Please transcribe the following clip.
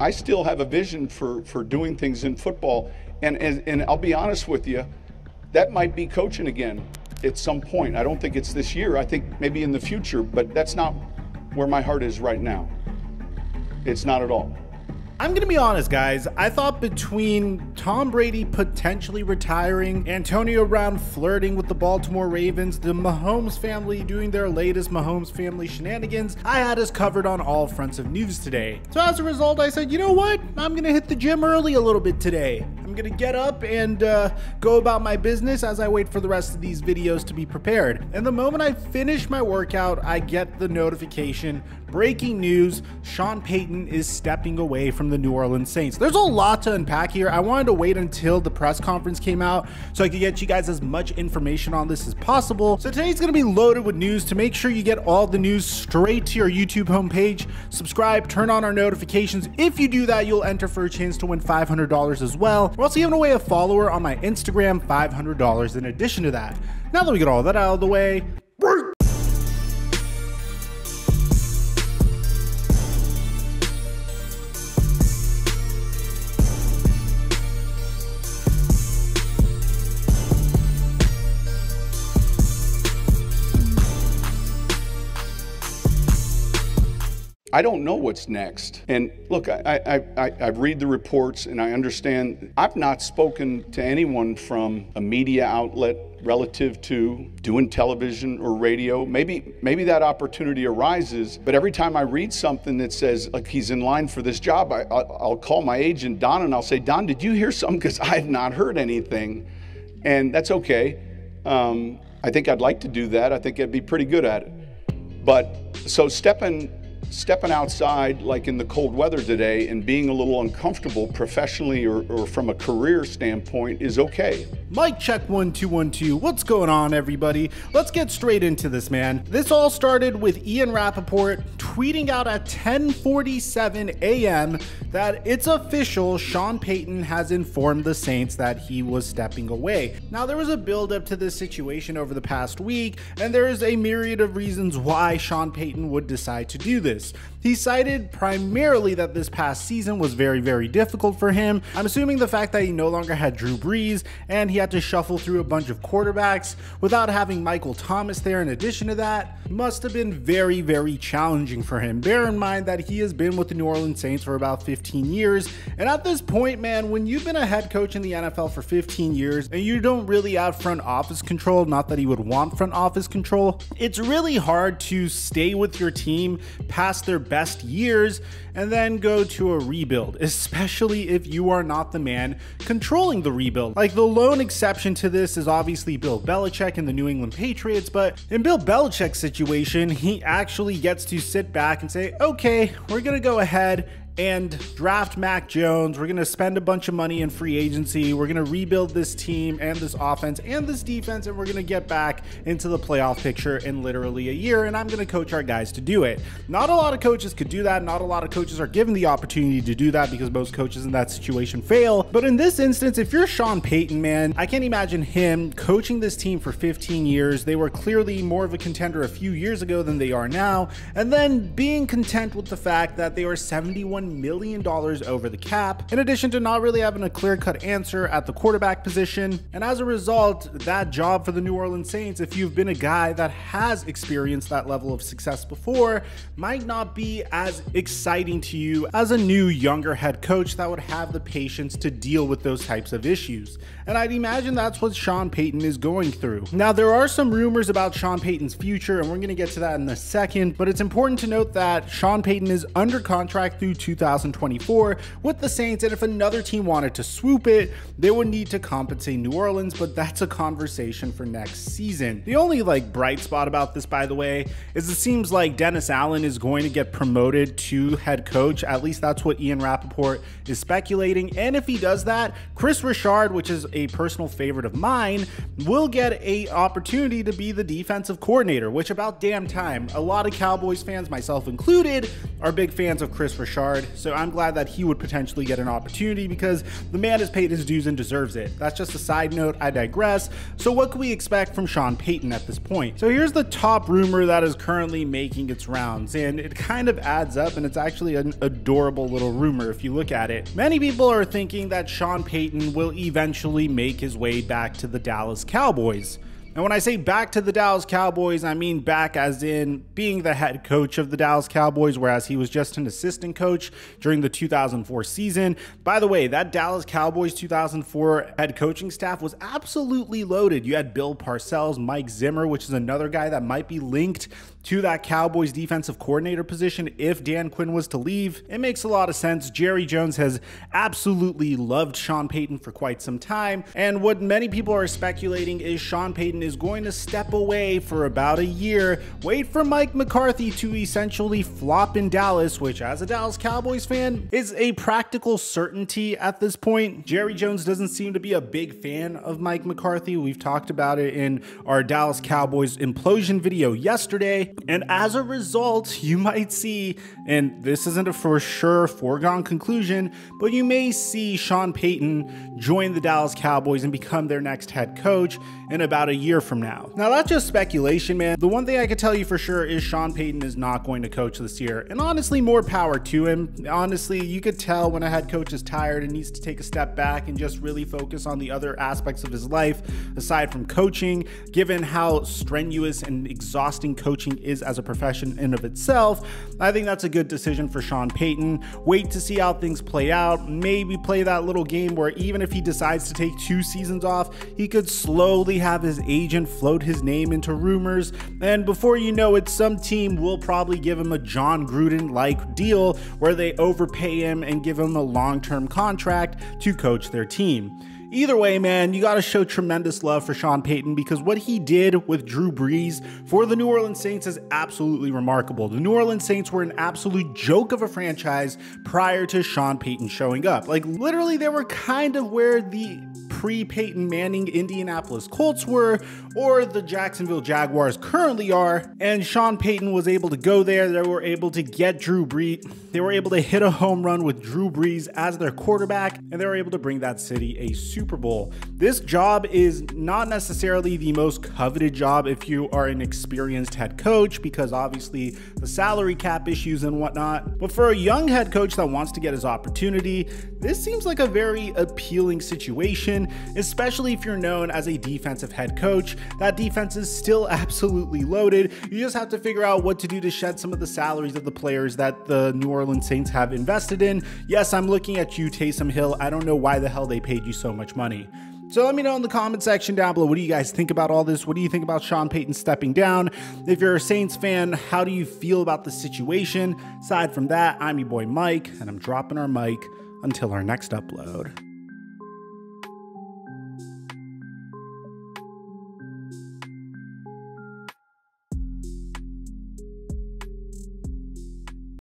I still have a vision for doing things in football. And I'll be honest with you, that might be coaching again at some point. I don't think it's this year. I think maybe in the future, but that's not where my heart is right now. It's not at all. I'm gonna be honest, guys. I thought between Tom Brady potentially retiring, Antonio Brown flirting with the Baltimore Ravens, the Mahomes family doing their latest Mahomes family shenanigans, I had us covered on all fronts of news today. So as a result, I said, you know what? I'm gonna hit the gym early a little bit today. I'm gonna get up and go about my business as I wait for the rest of these videos to be prepared. And the moment I finish my workout, I get the notification, breaking news, Sean Payton is stepping away from the New Orleans Saints. There's a lot to unpack here. I wanted to wait until the press conference came out so I could get you guys as much information on this as possible. So today's gonna be loaded with news. To make sure you get all the news straight to your YouTube homepage, subscribe, turn on our notifications. If you do that, you'll enter for a chance to win $500 as well. We're also giving away a follower on my Instagram, $500 in addition to that. Now that we get all that out of the way, I don't know what's next. And look, I read the reports and I understand. I've not spoken to anyone from a media outlet relative to doing television or radio. Maybe that opportunity arises, but every time I read something that says like he's in line for this job, I'll call my agent, Don, and I'll say, Don, did you hear something? Because I have not heard anything. And that's okay. I think I'd like to do that. I think I'd be pretty good at it. But so stepping outside like in the cold weather today and being a little uncomfortable professionally or from a career standpoint is okay. Mic check 1 2 1 2. What's going on, everybody? Let's get straight into this, man. This all started with Ian Rappaport tweeting out at 10:47 a.m. that it's official, Sean Payton has informed the Saints that he was stepping away. Now, there was a build-up to this situation over the past week, and there is a myriad of reasons why Sean Payton would decide to do this. He cited primarily that this past season was very, very difficult for him. I'm assuming the fact that he no longer had Drew Brees and he had to shuffle through a bunch of quarterbacks without having Michael Thomas there in addition to that must have been very, very challenging for him. Bear in mind that he has been with the New Orleans Saints for about 15 years. And at this point, man, when you've been a head coach in the NFL for 15 years and you don't really have front office control, not that he would want front office control, it's really hard to stay with your team past their best years and then go to a rebuild, especially if you are not the man controlling the rebuild. Like, the lone exception to this is obviously Bill Belichick and the New England Patriots, but in Bill Belichick's situation, he actually gets to sit back and say, okay, we're gonna go ahead and draft Mac Jones. We're going to spend a bunch of money in free agency. We're going to rebuild this team and this offense and this defense, and we're going to get back into the playoff picture in literally a year, and I'm going to coach our guys to do it. Not a lot of coaches could do that. Not a lot of coaches are given the opportunity to do that because most coaches in that situation fail. But in this instance, if you're Sean Payton, man, I can't imagine him coaching this team for 15 years. They were clearly more of a contender a few years ago than they are now, and then being content with the fact that they were $71 million over the cap, in addition to not really having a clear-cut answer at the quarterback position. And as a result, that job for the New Orleans Saints, if you've been a guy that has experienced that level of success before, might not be as exciting to you as a new, younger head coach that would have the patience to deal with those types of issues. And I'd imagine that's what Sean Payton is going through. Now, there are some rumors about Sean Payton's future, and we're going to get to that in a second, but it's important to note that Sean Payton is under contract through 2024 with the Saints, and if another team wanted to swoop it, they would need to compensate New Orleans, but that's a conversation for next season. The only bright spot about this, by the way, is it seems like Dennis Allen is going to get promoted to head coach. At least that's what Ian Rappaport is speculating, and if he does that, Chris Richard, which is a personal favorite of mine, will get a opportunity to be the defensive coordinator, which about damn time. A lot of Cowboys fans, myself included, are big fans of Chris Richard, so I'm glad that he would potentially get an opportunity because the man has paid his dues and deserves it. That's just a side note, I digress. So what can we expect from Sean Payton at this point? So here's the top rumor that is currently making its rounds, and it kind of adds up, and it's actually an adorable little rumor if you look at it. Many people are thinking that Sean Payton will eventually make his way back to the Dallas Cowboys. And when I say back to the Dallas Cowboys, I mean back as in being the head coach of the Dallas Cowboys, whereas he was just an assistant coach during the 2004 season. By the way, that Dallas Cowboys 2004 head coaching staff was absolutely loaded. You had Bill Parcells, Mike Zimmer, which is another guy that might be linked to that Cowboys defensive coordinator position if Dan Quinn was to leave. It makes a lot of sense. Jerry Jones has absolutely loved Sean Payton for quite some time, and what many people are speculating is Sean Payton is going to step away for about a year, wait for Mike McCarthy to essentially flop in Dallas, which as a Dallas Cowboys fan is a practical certainty at this point. Jerry Jones doesn't seem to be a big fan of Mike McCarthy. We've talked about it in our Dallas Cowboys implosion video yesterday. And as a result, you might see, and this isn't a for sure foregone conclusion, but you may see Sean Payton join the Dallas Cowboys and become their next head coach in about a year from now. Now, that's just speculation, man. The one thing I can tell you for sure is Sean Payton is not going to coach this year. And honestly, more power to him. Honestly, you could tell when a head coach is tired and needs to take a step back and just really focus on the other aspects of his life aside from coaching, given how strenuous and exhausting coaching is as a profession in of itself. I think that's a good decision for Sean Payton. Wait to see how things play out. Maybe play that little game where even if he decides to take 2 seasons off, he could slowly have his agent float his name into rumors. And before you know it, some team will probably give him a John Gruden-like deal where they overpay him and give him a long-term contract to coach their team. Either way, man, you got to show tremendous love for Sean Payton because what he did with Drew Brees for the New Orleans Saints is absolutely remarkable. The New Orleans Saints were an absolute joke of a franchise prior to Sean Payton showing up. Like, literally, they were kind of where the pre-Peyton Manning Indianapolis Colts were, or the Jacksonville Jaguars currently are, and Sean Payton was able to go there. They were able to get Drew Brees. They were able to hit a home run with Drew Brees as their quarterback, and they were able to bring that city a Super Bowl. This job is not necessarily the most coveted job if you are an experienced head coach, because obviously the salary cap issues and whatnot, but for a young head coach that wants to get his opportunity, this seems like a very appealing situation, especially if you're known as a defensive head coach. That defense is still absolutely loaded. You just have to figure out what to do to shed some of the salaries of the players that the New Orleans Saints have invested in. Yes, I'm looking at you, Taysom Hill. I don't know why the hell they paid you so much money. So let me know in the comment section down below, what do you guys think about all this? What do you think about Sean Payton stepping down? If you're a Saints fan, how do you feel about the situation? Aside from that, I'm your boy Mike, and I'm dropping our mic until our next upload.